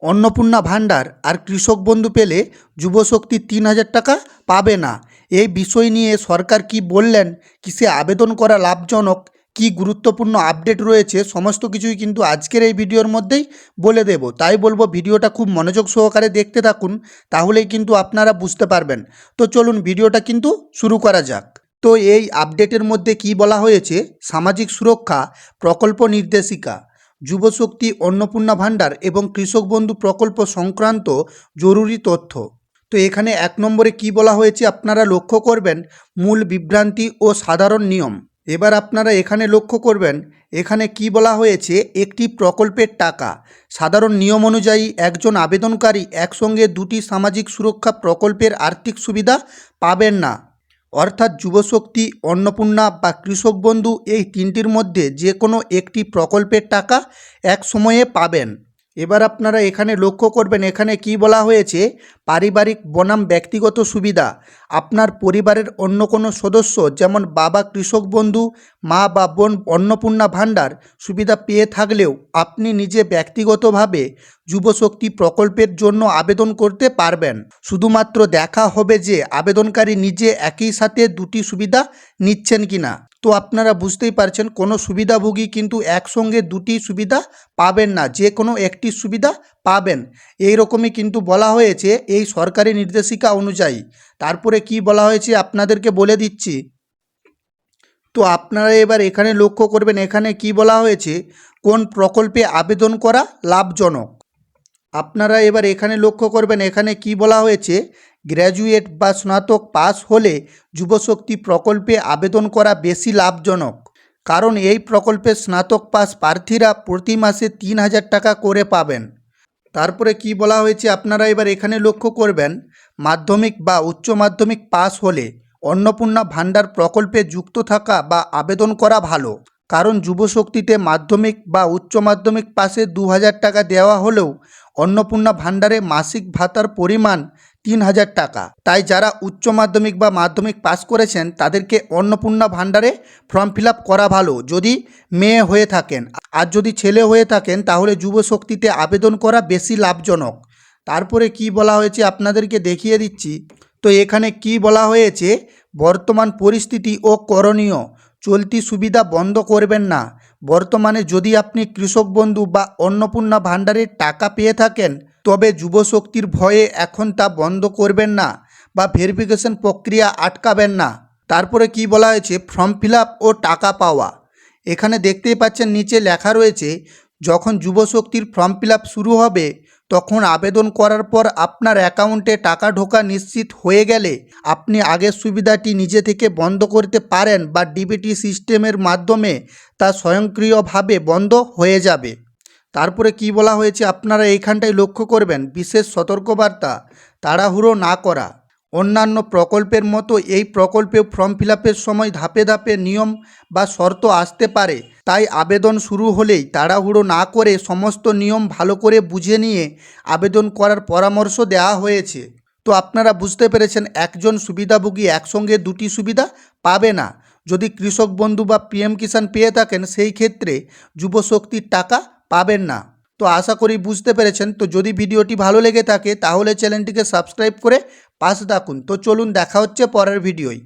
অন্নপূর্ণা ভাণ্ডার আর কৃষক বন্ধু পেলে যুবশক্তি ৩,০০০ টাকা পাবে না। এই বিষয় নিয়ে সরকার কি বললেন, কিসে আবেদন করা লাভজনক, কি গুরুত্বপূর্ণ আপডেট রয়েছে, সমস্ত কিছুই কিন্তু আজকের এই ভিডিওর মধ্যেই বলে দেব। তাই বলবো ভিডিওটা খুব মনোযোগ সহকারে দেখতে থাকুন, তাহলেই কিন্তু আপনারা বুঝতে পারবেন। তো চলুন ভিডিওটা কিন্তু শুরু করা যাক। তো এই আপডেটের মধ্যে কি বলা হয়েছে, সামাজিক সুরক্ষা প্রকল্প নির্দেশিকা, যুবশক্তি অন্নপূর্ণা ভাণ্ডার এবং কৃষক বন্ধু প্রকল্প সংক্রান্ত জরুরি তথ্য। তো এখানে ১ নম্বরে কি বলা হয়েছে আপনারা লক্ষ্য করবেন, মূল বিভ্রান্তি ও সাধারণ নিয়ম। এবার আপনারা এখানে লক্ষ্য করবেন, এখানে কি বলা হয়েছে, একটি প্রকল্পের টাকা। সাধারণ নিয়ম অনুযায়ী একজন আবেদনকারী একসঙ্গে দুটি সামাজিক সুরক্ষা প্রকল্পের আর্থিক সুবিধা পাবেন না। অর্থাৎ যুবশক্তি, অন্নপূর্ণা বা কৃষক বন্ধু এই তিনটির মধ্যে যে কোনো একটি প্রকল্পের টাকা এক সময়ে পাবেন। এবার আপনারা এখানে লক্ষ্য করবেন, এখানে কি বলা হয়েছে, পারিবারিক বনাম ব্যক্তিগত সুবিধা। আপনার পরিবারের অন্য কোনো সদস্য যেমন বাবা কৃষক বন্ধু, মা বা বোন অন্নপূর্ণা ভাণ্ডার সুবিধা পেয়ে থাকলেও আপনি নিজে ব্যক্তিগতভাবে যুবশক্তি প্রকল্পের জন্য আবেদন করতে পারবেন। শুধুমাত্র দেখা হবে যে আবেদনকারী নিজে একই সাথে দুটি সুবিধা নিচ্ছেন কিনা। তো আপনারা বুঝতেই পারছেন, কোনো সুবিধাভোগী কিন্তু একসঙ্গে দুটি সুবিধা পাবেন না, যে কোনো একটি সুবিধা পাবেন। এই রকমই কিন্তু বলা হয়েছে এই সরকারি নির্দেশিকা অনুযায়ী। তারপরে কি বলা হয়েছে আপনাদেরকে বলে দিচ্ছি। তো আপনারা এবার এখানে লক্ষ্য করবেন, এখানে কি বলা হয়েছে, কোন প্রকল্পে আবেদন করা লাভজনক। আপনারা এবার এখানে লক্ষ্য করবেন, এখানে কি বলা হয়েছে, গ্র্যাজুয়েট বা স্নাতক পাস হলে যুবশক্তি প্রকল্পে আবেদন করা বেশি লাভজনক। কারণ এই প্রকল্পে স্নাতক পাস প্রার্থীরা প্রতি মাসে ৩,০০০ টাকা করে পাবেন। তারপরে কি বলা হয়েছে আপনারা এবার এখানে লক্ষ্য করবেন, মাধ্যমিক বা উচ্চ মাধ্যমিক পাস হলে অন্নপূর্ণা ভাণ্ডার প্রকল্পে যুক্ত থাকা বা আবেদন করা ভালো। কারণ যুবশক্তিতে মাধ্যমিক বা উচ্চ মাধ্যমিক পাশে ২,০০০ টাকা দেওয়া হলেও অন্নপূর্ণা ভাণ্ডারে মাসিক ভাতার পরিমাণ ৩,০০০ টাকা। তাই যারা উচ্চ মাধ্যমিক বা মাধ্যমিক পাস করেছেন তাদেরকে অন্নপূর্ণা ভাণ্ডারে ফর্ম ফিল আপ করা ভালো, যদি মেয়ে হয়ে থাকেন। আর যদি ছেলে হয়ে থাকেন তাহলে যুবশক্তিতে আবেদন করা বেশি লাভজনক। তারপরে কি বলা হয়েছে আপনাদেরকে দেখিয়ে দিচ্ছি। তো এখানে কি বলা হয়েছে, বর্তমান পরিস্থিতি ও করণীয়, চলতি সুবিধা বন্ধ করবেন না। বর্তমানে যদি আপনি কৃষক বন্ধু বা অন্নপূর্ণা ভাণ্ডারের টাকা পেয়ে থাকেন, তবে যুবশক্তির ভয়ে এখন তা বন্ধ করবেন না বা ভেরিফিকেশন প্রক্রিয়া আটকাবেন না। তারপরে কি বলা হয়েছে, ফর্ম ফিল আপ ও টাকা পাওয়া। এখানে দেখতেই পাচ্ছেন নিচে লেখা রয়েছে, যখন যুবশক্তির ফর্ম ফিল আপ শুরু হবে তখন আবেদন করার পর আপনার অ্যাকাউন্টে টাকা ঢোকা নিশ্চিত হয়ে গেলে আপনি আগের সুবিধাটি নিজে থেকে বন্ধ করতে পারেন বা ডিবিটি সিস্টেমের মাধ্যমে তা স্বয়ংক্রিয়ভাবে বন্ধ হয়ে যাবে। তারপরে কি বলা হয়েছে আপনারা এইখানটায় লক্ষ্য করবেন, বিশেষ সতর্কবার্তা, তাড়াহুড়ো না করা। অন্যান্য প্রকল্পের মতো এই প্রকল্পেও ফর্ম ফিল আপের সময় ধাপে ধাপে নিয়ম বা শর্ত আসতে পারে। তাই আবেদন শুরু হলেই তাড়াহুড়ো না করে সমস্ত নিয়ম ভালো করে বুঝে নিয়ে আবেদন করার পরামর্শ দেওয়া হয়েছে। তো আপনারা বুঝতে পেরেছেন, একজন সুবিধাভোগী একসঙ্গে দুটি সুবিধা পাবে না। যদি কৃষক বন্ধু বা পিএম কিষাণ পেয়ে থাকেন সেই ক্ষেত্রে যুবশক্তির টাকা পাবেন না। তো আশা করি বুঝতে পেরেছেন। তো যদি ভিডিওটি ভালো লেগে থাকে তাহলে চ্যানেলটিকে সাবস্ক্রাইব করে পাশে থাকুন। তো চলুন দেখা হচ্ছে পরের ভিডিওয়।